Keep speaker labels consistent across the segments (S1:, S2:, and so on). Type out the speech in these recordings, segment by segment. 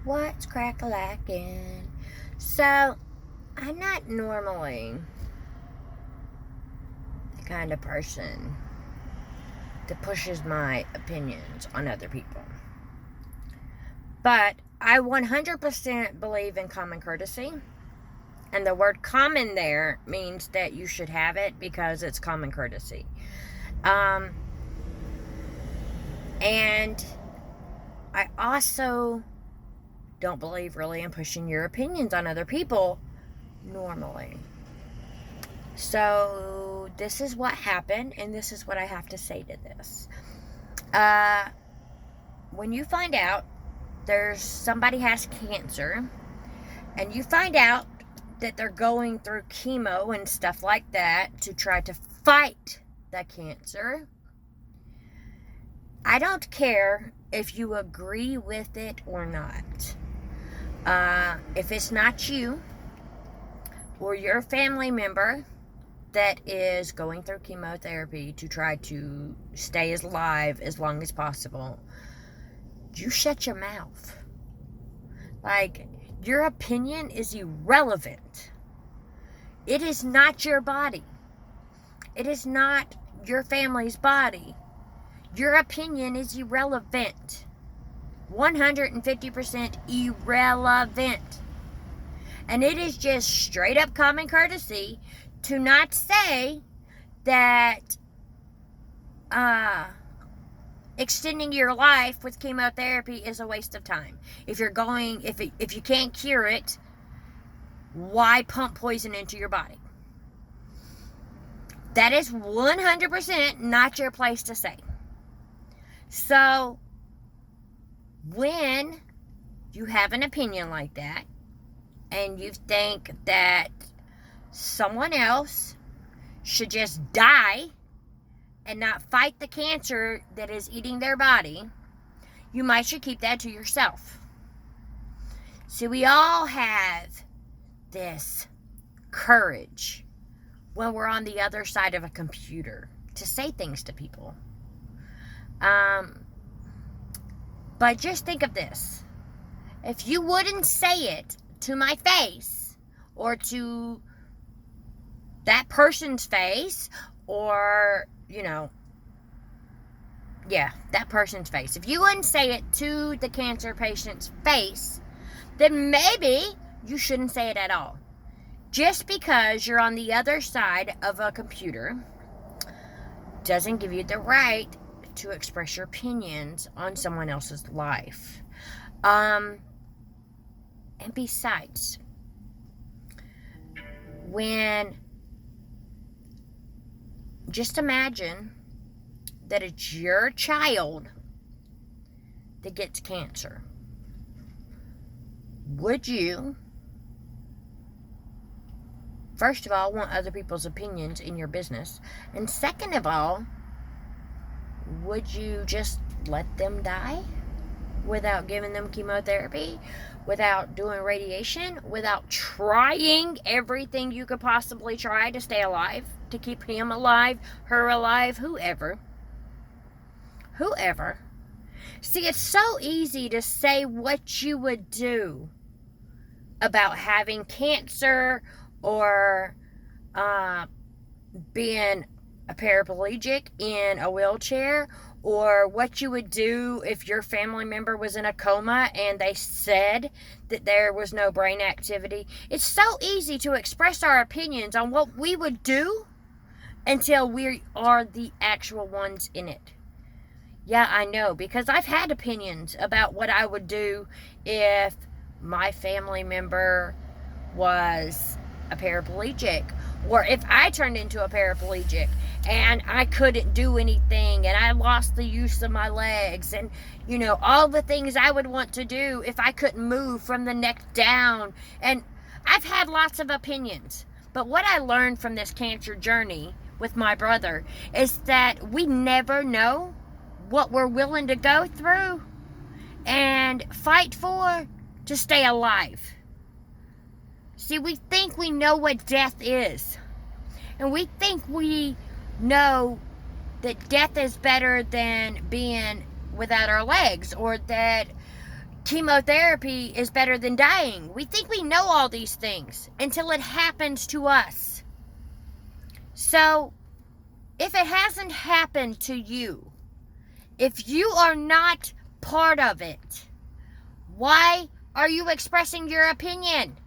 S1: What's crack-a-lackin'? So, I'm not normally the kind of person that pushes my opinions on other people. But I 100% believe in common courtesy. And the word common there means that you should have it because it's common courtesy. And I also don't believe really in pushing your opinions on other people normally. So this is what happened, and this is what I have to say to this. When you find out somebody has cancer, and you find out that they're going through chemo and stuff like that to try to fight the cancer, I don't care if you agree with it or not. If it's not you or your family member that is going through chemotherapy to try to stay alive as long as possible, you shut your mouth. Like, your opinion is irrelevant. It is not your body. It is not your family's body. Your opinion is irrelevant. 150% irrelevant. And it is just straight up common courtesy to not say that extending your life with chemotherapy is a waste of time. If you can't cure it, why pump poison into your body? That is 100% not your place to say. So, when you have an opinion like that, and you think that someone else should just die and not fight the cancer that is eating their body, you might should keep that to yourself. See, we all have this courage when we're on the other side of a computer to say things to people. But just think of this. If you wouldn't say it to my face or to that person's face, or, that person's face. If you wouldn't say it to the cancer patient's face, then maybe you shouldn't say it at all. Just because you're on the other side of a computer doesn't give you the right to express your opinions on someone else's life. And besides, just imagine that it's your child that gets cancer. Would you, first of all, want other people's opinions in your business? And second of all, would you just let them die without giving them chemotherapy, without doing radiation, without trying everything you could possibly try to stay alive, to keep him alive, her alive, whoever? See, it's so easy to say what you would do about having cancer or being a paraplegic in a wheelchair, or what you would do if your family member was in a coma and they said that there was no brain activity. It's so easy to express our opinions on what we would do until we are the actual ones in it. Yeah, I know, because I've had opinions about what I would do if my family member was a paraplegic, or if I turned into a paraplegic and I couldn't do anything and I lost the use of my legs, and all the things I would want to do if I couldn't move from the neck down. And I've had lots of opinions, but what I learned from this cancer journey with my brother is that we never know what we're willing to go through and fight for to stay alive. See, we think we know what death is. And we think we know that death is better than being without our legs, or that chemotherapy is better than dying. We think we know all these things until it happens to us. So, if it hasn't happened to you, if you are not part of it, why are you expressing your opinion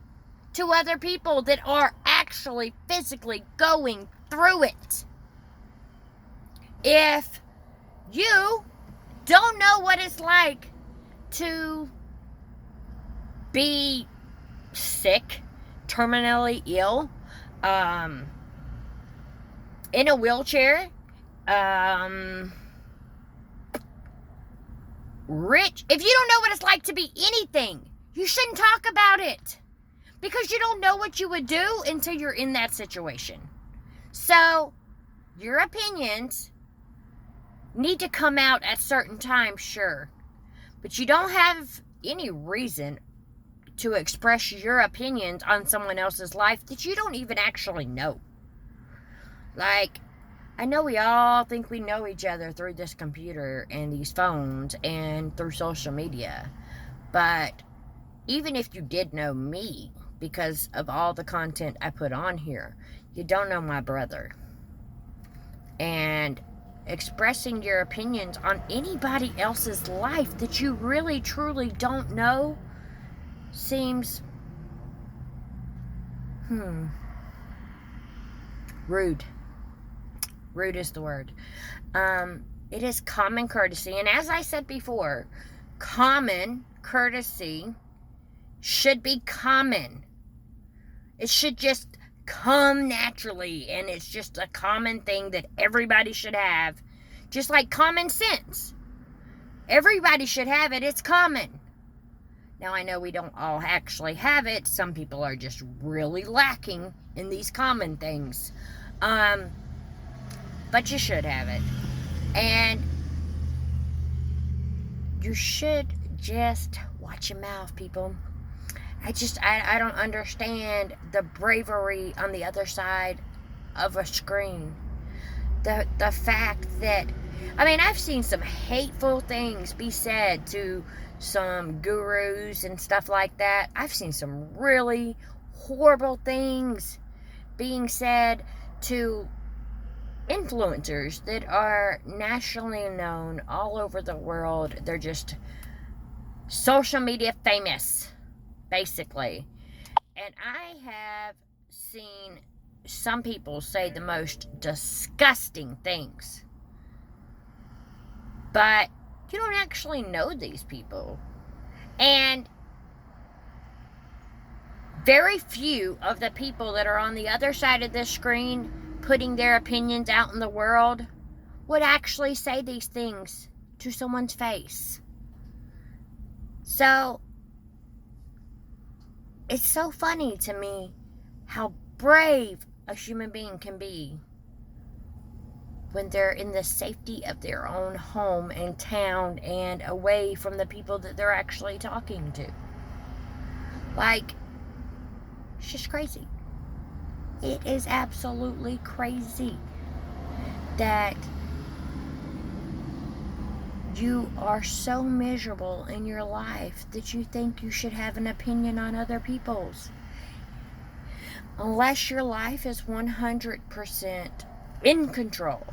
S1: to other people that are actually physically going through it? If you don't know what it's like to be sick, terminally ill, in a wheelchair, rich. If you don't know what it's like to be anything, you shouldn't talk about it, because you don't know what you would do until you're in that situation. So, your opinions need to come out at certain times, sure, but you don't have any reason to express your opinions on someone else's life that you don't even actually know. Like, I know we all think we know each other through this computer and these phones and through social media, but even if you did know me because of all the content I put on here, you don't know my brother. And expressing your opinions on anybody else's life that you really truly don't know seems rude. Rude is the word. It is common courtesy, and as I said before, common courtesy should be common. It should just come naturally, and it's just a common thing that everybody should have. Just like common sense. Everybody should have it. It's common. Now, I know we don't all actually have it. Some people are just really lacking in these common things. But you should have it. And you should just watch your mouth, people. I don't understand the bravery on the other side of a screen. The fact that, I mean, I've seen some hateful things be said to some gurus and stuff like that. I've seen some really horrible things being said to influencers that are nationally known all over the world. They're just social media famous, basically. And I have seen some people say the most disgusting things. But you don't actually know these people. And very few of the people that are on the other side of this screen putting their opinions out in the world would actually say these things to someone's face. So, it's so funny to me how brave a human being can be when they're in the safety of their own home and town and away from the people that they're actually talking to. Like, it's just crazy. It is absolutely crazy that you are so miserable in your life that you think you should have an opinion on other people's. Unless your life is 100% in control.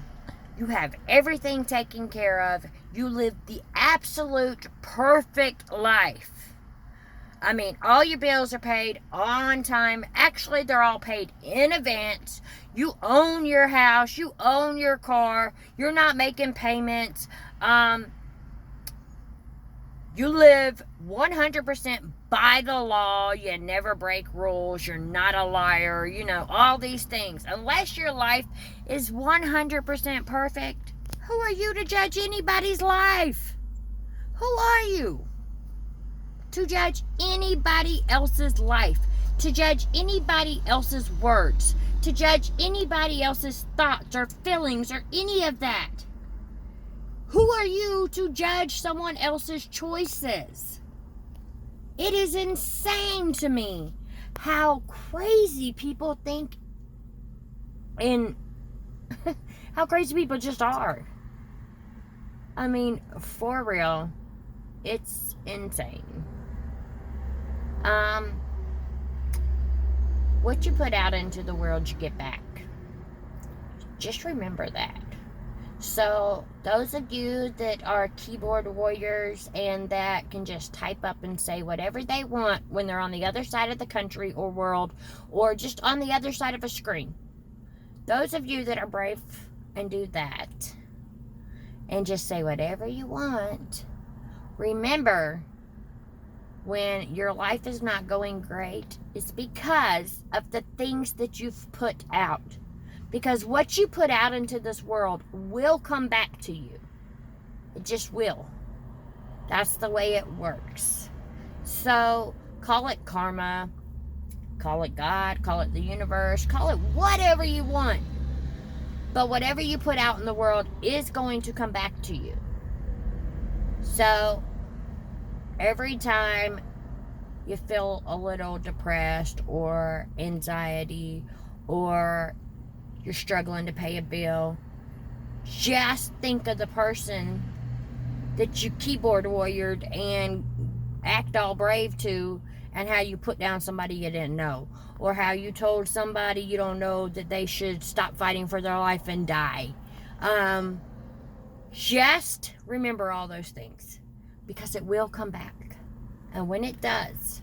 S1: You have everything taken care of. You live the absolute perfect life. I mean, all your bills are paid on time. Actually, they're all paid in advance. You own your house. You own your car. You're not making payments. You live 100% by the law. You never break rules. You're not a liar. You know, all these things. Unless your life is 100% perfect, who are you to judge anybody's life? Who are you to judge anybody else's life? To judge anybody else's words? To judge anybody else's thoughts or feelings or any of that? Who are you to judge someone else's choices? It is insane to me how crazy people think and how crazy people just are. I mean, for real. It's insane. What you put out into the world, you get back. Just remember that. So, those of you that are keyboard warriors and that can just type up and say whatever they want when they're on the other side of the country or world, or just on the other side of a screen, those of you that are brave and do that and just say whatever you want, remember, when your life is not going great, it's because of the things that you've put out. Because what you put out into this world will come back to you. It just will. That's the way it works. So, call it karma, call it God, call it the universe, call it whatever you want. But whatever you put out in the world is going to come back to you. So, every time you feel a little depressed or anxiety or you're struggling to pay a bill, just think of the person that you keyboard warriored and act all brave to, and how you put down somebody you didn't know, or how you told somebody you don't know that they should stop fighting for their life and die. Just remember all those things, because it will come back. And when it does,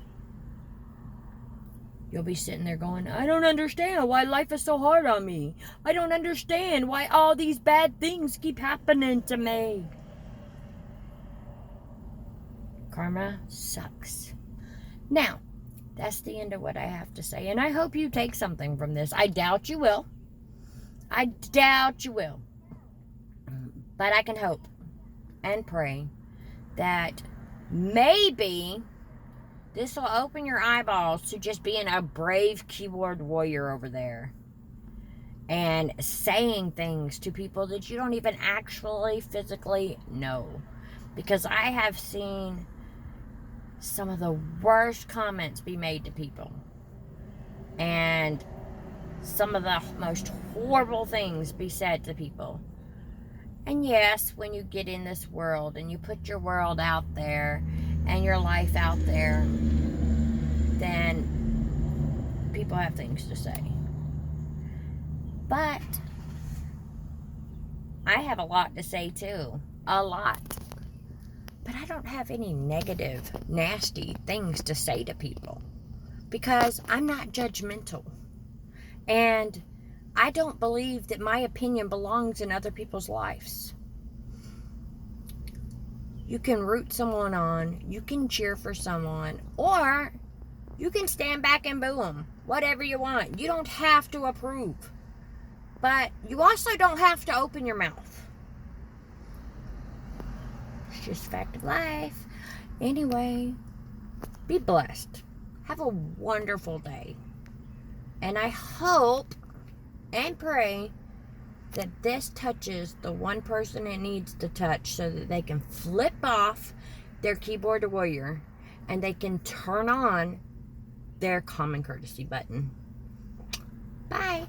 S1: you'll be sitting there going, I don't understand why life is so hard on me. I don't understand why all these bad things keep happening to me. Karma sucks. Now, that's the end of what I have to say. And I hope you take something from this. I doubt you will. I doubt you will. But I can hope and pray that maybe this will open your eyeballs to just being a brave keyboard warrior over there. And saying things to people that you don't even actually physically know. Because I have seen some of the worst comments be made to people. And some of the most horrible things be said to people. And yes, when you get in this world and you put your world out there and your life out there, then people have things to say. But I have a lot to say too. A lot. But I don't have any negative, nasty things to say to people. Because I'm not judgmental. And I don't believe that my opinion belongs in other people's lives. You can root someone on, you can cheer for someone, or you can stand back and boo them. Whatever you want. You don't have to approve. But you also don't have to open your mouth. It's just a fact of life. Anyway, be blessed. Have a wonderful day. And I hope and pray that this touches the one person it needs to touch so that they can flip off their keyboard warrior and they can turn on their common courtesy button. Bye.